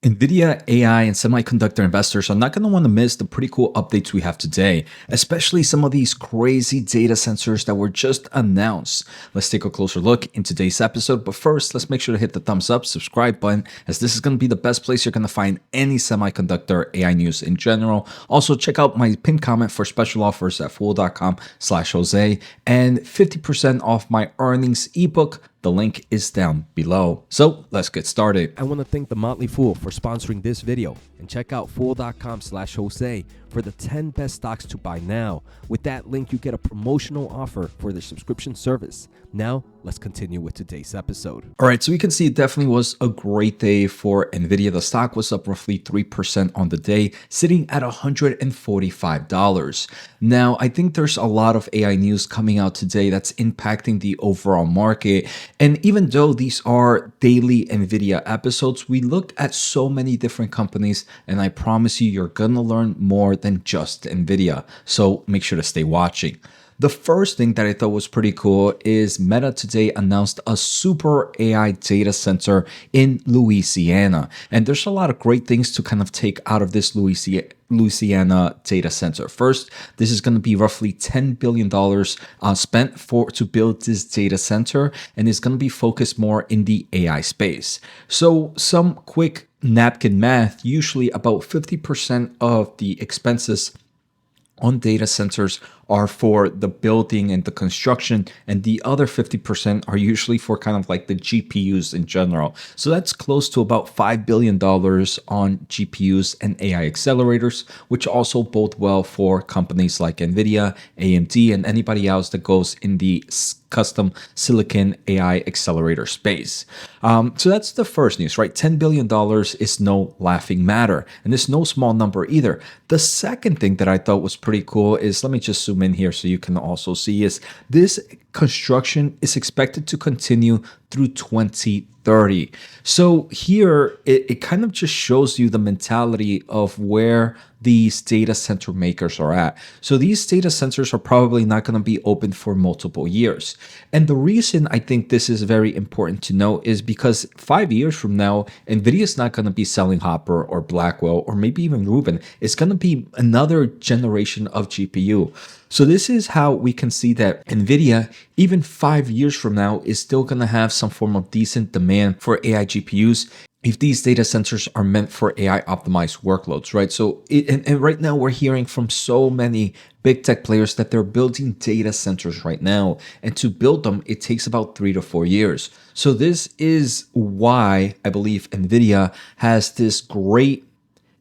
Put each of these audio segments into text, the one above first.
Nvidia, AI, and semiconductor investors are not going to want to miss the pretty cool updates we have today, especially some of these crazy data sensors that were just announced. Let's take a closer look in today's episode, but first, let's make sure to hit the thumbs up, subscribe button, as this is going to be the best place you're going to find any semiconductor AI news in general. Also, check out my pinned comment for special offers at fool.com/Jose and 50% off my earnings ebook. The link is down below. So let's get started. I want to thank the Motley Fool for sponsoring this video, and check out fool.com/Jose for the 10 best stocks to buy now. With that link, you get a promotional offer for the subscription service. Now, let's continue with today's episode. All right, so we can see it definitely was a great day for Nvidia. The stock was up roughly 3% on the day, sitting at $145. Now, I think there's a lot of AI news coming out today that's impacting the overall market. And even though these are daily Nvidia episodes, we look at so many different companies, and I promise you're gonna learn more than just Nvidia. So make sure to stay watching. The first thing that I thought was pretty cool is Meta today announced a super AI data center in Louisiana. And there's a lot of great things to kind of take out of this Louisiana data center. First, this is going to be roughly $10 billion spent to build this data center, and it's going to be focused more in the AI space. So some quick napkin math, usually about 50% of the expenses on data centers are for the building and the construction, and the other 50% are usually for kind of like the GPUs in general. So that's close to about $5 billion on GPUs and AI accelerators, which also bode well for companies like Nvidia, AMD, and anybody else that goes in the custom silicon AI accelerator space. So that's the first news, right? $10 billion is no laughing matter, and it's no small number either. The second thing that I thought was pretty cool is, let me just zoom in here so you can also see, is this construction is expected to continue through 2030. So here it kind of just shows you the mentality of where these data center makers are at. So these data centers are probably not going to be open for multiple years. And the reason I think this is very important to know is because 5 years from now, Nvidia is not going to be selling Hopper or Blackwell or maybe even Rubin. It's going to be another generation of GPU. So this is how we can see that Nvidia, even 5 years from now, is still going to have some form of decent demand for AI GPUs if these data centers are meant for AI optimized workloads, right? So and right now we're hearing from so many big tech players that they're building data centers right now, and to build them, it takes about 3 to 4 years. So this is why I believe Nvidia has this great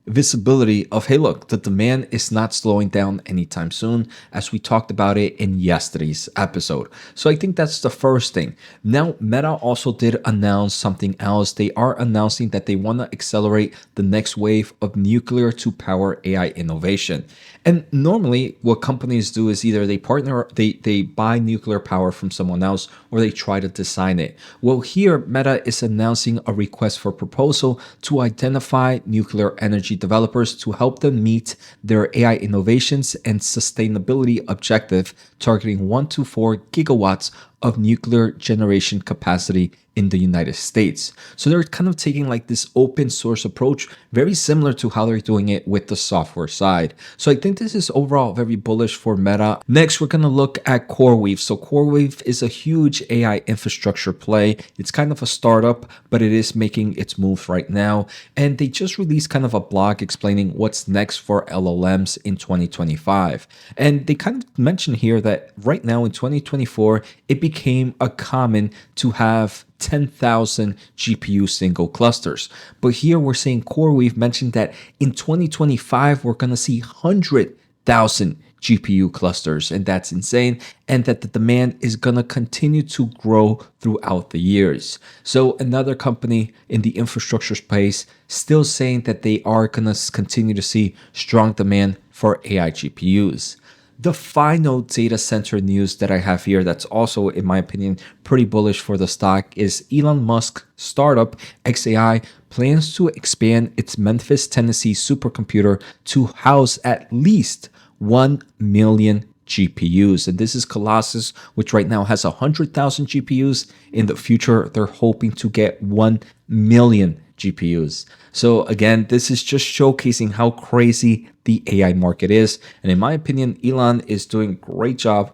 visibility of, hey, look, the demand is not slowing down anytime soon, as we talked about it in yesterday's episode. So I think that's the first thing. Now, Meta also did announce something else. They are announcing that they want to accelerate the next wave of nuclear to power AI innovation. And normally what companies do is either they partner, they buy nuclear power from someone else, or they try to design it. Well, here Meta is announcing a request for proposal to identify nuclear energy developers to help them meet their AI innovations and sustainability objective, targeting 1 to 4 gigawatts of nuclear generation capacity in the United States. So they're kind of taking like this open source approach, very similar to how they're doing it with the software side. So I think this is overall very bullish for Meta. Next, we're going to look at CoreWeave. So CoreWeave is a huge AI infrastructure play. It's kind of a startup, but it is making its move right now. And they just released kind of a blog explaining what's next for LLMs in 2025. And they kind of mentioned here that right now in 2024, it became a common to have 10,000 GPU single clusters. But here we're saying CoreWeave mentioned that in 2025, we're going to see 100,000 GPU clusters, and that's insane, and that the demand is going to continue to grow throughout the years. So another company in the infrastructure space still saying that they are going to continue to see strong demand for AI GPUs. The final data center news that I have here that's also, in my opinion, pretty bullish for the stock is Elon Musk's startup XAI plans to expand its Memphis, Tennessee supercomputer to house at least 1 million GPUs. And this is Colossus, which right now has 100,000 GPUs. In the future, they're hoping to get 1 million GPUs. So again, this is just showcasing how crazy the AI market is. And in my opinion, Elon is doing a great job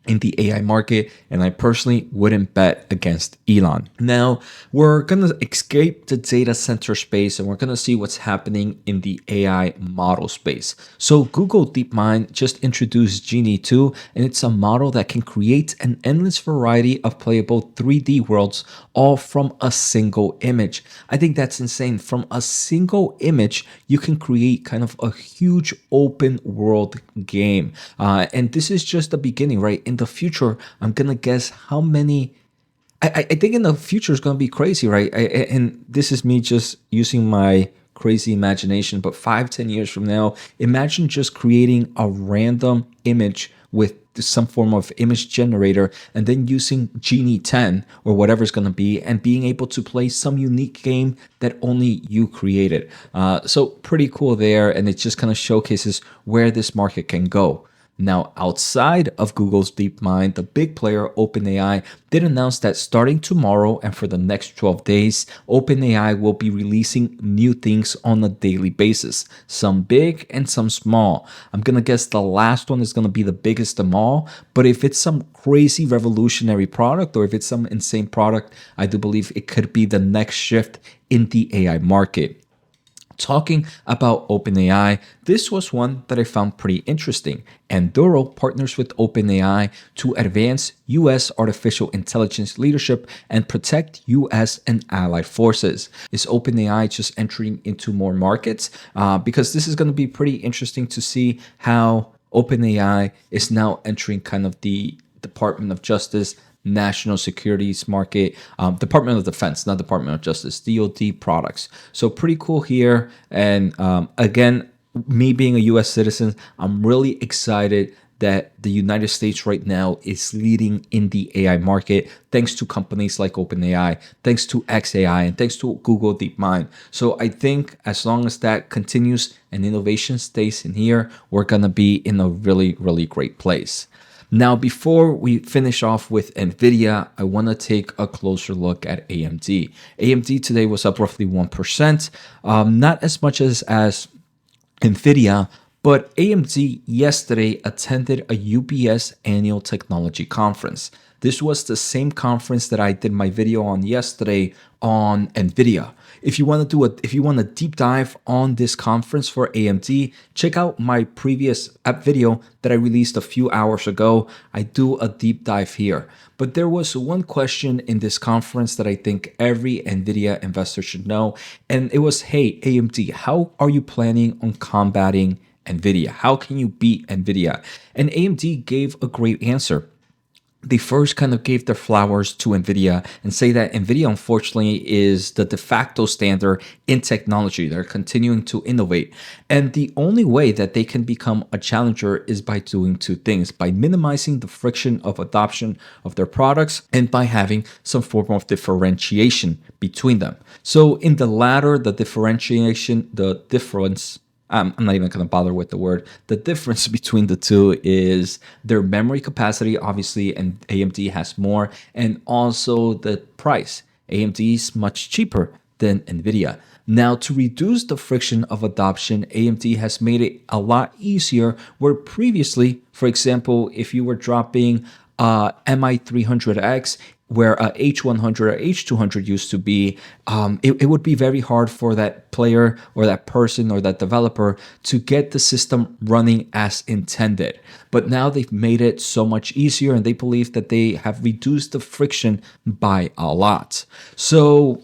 in the AI market, and I personally wouldn't bet against Elon. Now, we're going to escape the data center space and we're going to see what's happening in the AI model space. So, Google DeepMind just introduced Genie 2, and it's a model that can create an endless variety of playable 3D worlds all from a single image. I think that's insane. From a single image, you can create kind of a huge open world game. And this is just the beginning, right? In the future, I'm gonna guess how many. I think in the future it's gonna be crazy, right? And this is me just using my crazy imagination. But 5, 10 years from now, imagine just creating a random image with some form of image generator and then using Genie 10 or whatever it's going to be and being able to play some unique game that only you created. So pretty cool there. And it just kind of showcases where this market can go. Now, outside of Google's DeepMind, the big player OpenAI did announce that starting tomorrow and for the next 12 days, OpenAI will be releasing new things on a daily basis, some big and some small. I'm going to guess the last one is going to be the biggest of all, but if it's some crazy revolutionary product or if it's some insane product, I do believe it could be the next shift in the AI market. Talking about OpenAI, this was one that I found pretty interesting. Enduro partners with OpenAI to advance U.S. artificial intelligence leadership and protect U.S. and allied forces. Is OpenAI just entering into more markets? Because this is going to be pretty interesting to see how OpenAI is now entering kind of the Department of Justice, national securities market, Department of Defense, not Department of Justice, DoD products. So pretty cool here. And again, me being a US citizen, I'm really excited that the United States right now is leading in the AI market thanks to companies like OpenAI, thanks to XAI, and thanks to Google DeepMind. So I think as long as that continues and innovation stays in here, we're going to be in a really, really great place. Now, before we finish off with Nvidia, I want to take a closer look at AMD. AMD today was up roughly 1%, not as much as Nvidia, but AMD yesterday attended a UBS annual technology conference. This was the same conference that I did my video on yesterday on Nvidia. If you want to deep dive on this conference for AMD, check out my previous app video that I released a few hours ago. I do a deep dive here. But there was one question in this conference that I think every Nvidia investor should know. And it was, hey, AMD, how are you planning on combating Nvidia? How can you beat Nvidia? And AMD gave a great answer. They first kind of gave their flowers to NVIDIA and say that NVIDIA, unfortunately, is the de facto standard in technology. They're continuing to innovate. And the only way that they can become a challenger is by doing two things, by minimizing the friction of adoption of their products and by having some form of differentiation between them. So in the latter, the differentiation, the difference, I'm not even going to bother with the word. The difference between the two is their memory capacity, obviously, and AMD has more, and also the price. AMD is much cheaper than NVIDIA. Now, to reduce the friction of adoption, AMD has made it a lot easier where previously, for example, if you were dropping MI300X, where a H100 or H200 used to be, it would be very hard for that player or that person or that developer to get the system running as intended. But now they've made it so much easier, and they believe that they have reduced the friction by a lot. So,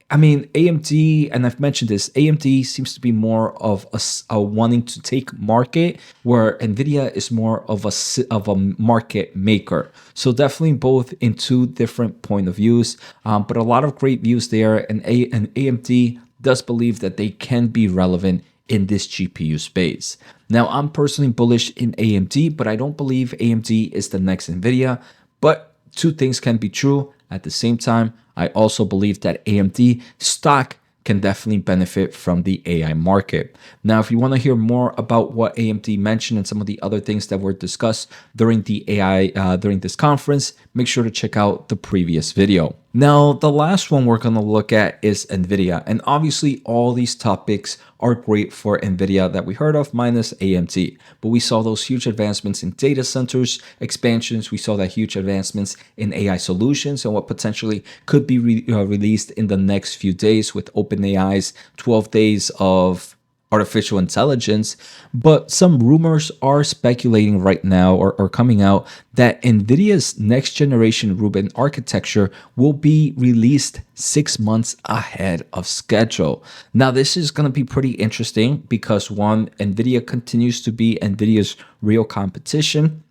I mean, AMD, and I've mentioned this, AMD seems to be more of a wanting to take market, where NVIDIA is more of a market maker. So definitely both in two different point of views, but a lot of great views there. And AMD does believe that they can be relevant in this GPU space. Now, I'm personally bullish in AMD, but I don't believe AMD is the next NVIDIA. But two things can be true at the same time. I also believe that AMD stock can definitely benefit from the AI market. Now, if you want to hear more about what AMD mentioned and some of the other things that were discussed during the AI during this conference, make sure to check out the previous video. Now, the last one we're going to look at is Nvidia. And obviously, all these topics are great for Nvidia that we heard of, minus AMD. But we saw those huge advancements in data centers, expansions. We saw that huge advancements in AI solutions and what potentially could be released in the next few days with OpenAI's 12 days of artificial intelligence. But some rumors are speculating right now or coming out that NVIDIA's next generation Rubin architecture will be released 6 months ahead of schedule. Now, this is going to be pretty interesting because one, NVIDIA continues to be NVIDIA's real competition.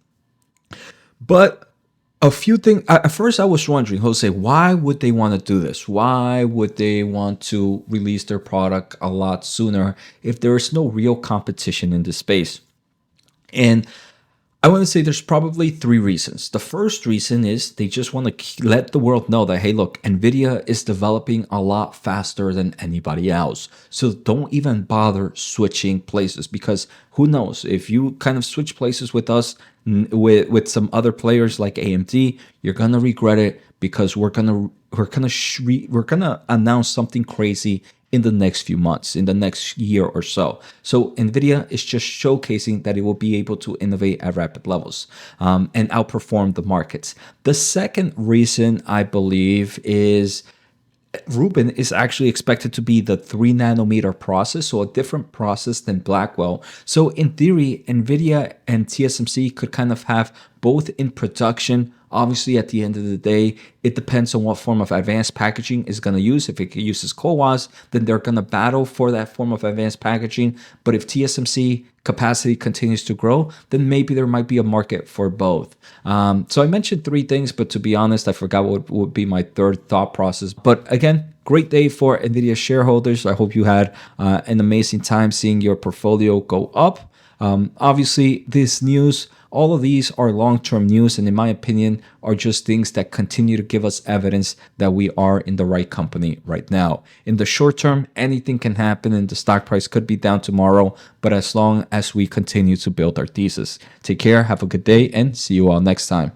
But a few things. At first, I was wondering, Jose, why would they want to do this? Why would they want to release their product a lot sooner if there is no real competition in this space? And I want to say there's probably three reasons. The first reason is they just want to let the world know that, hey, look, NVIDIA is developing a lot faster than anybody else. So don't even bother switching places, because who knows, if you kind of switch places with us, with some other players like AMD, you're going to regret it, because we're going to announce something crazy in the next few months, in the next year or so. So NVIDIA is just showcasing that it will be able to innovate at rapid levels and outperform the markets. The second reason, I believe, is Rubin is actually expected to be the 3 nanometer process, so a different process than Blackwell. So in theory, NVIDIA and TSMC could kind of have both in production. Obviously, at the end of the day, it depends on what form of advanced packaging is going to use. If it uses CoWoS, then they're going to battle for that form of advanced packaging. But if TSMC capacity continues to grow, then maybe there might be a market for both. So I mentioned three things, but to be honest, I forgot what would be my third thought process. But again, great day for NVIDIA shareholders. I hope you had an amazing time seeing your portfolio go up. Obviously, this news, all of these are long-term news, and in my opinion, are just things that continue to give us evidence that we are in the right company right now. In the short term, anything can happen and the stock price could be down tomorrow, but as long as we continue to build our thesis. Take care, have a good day, and see you all next time.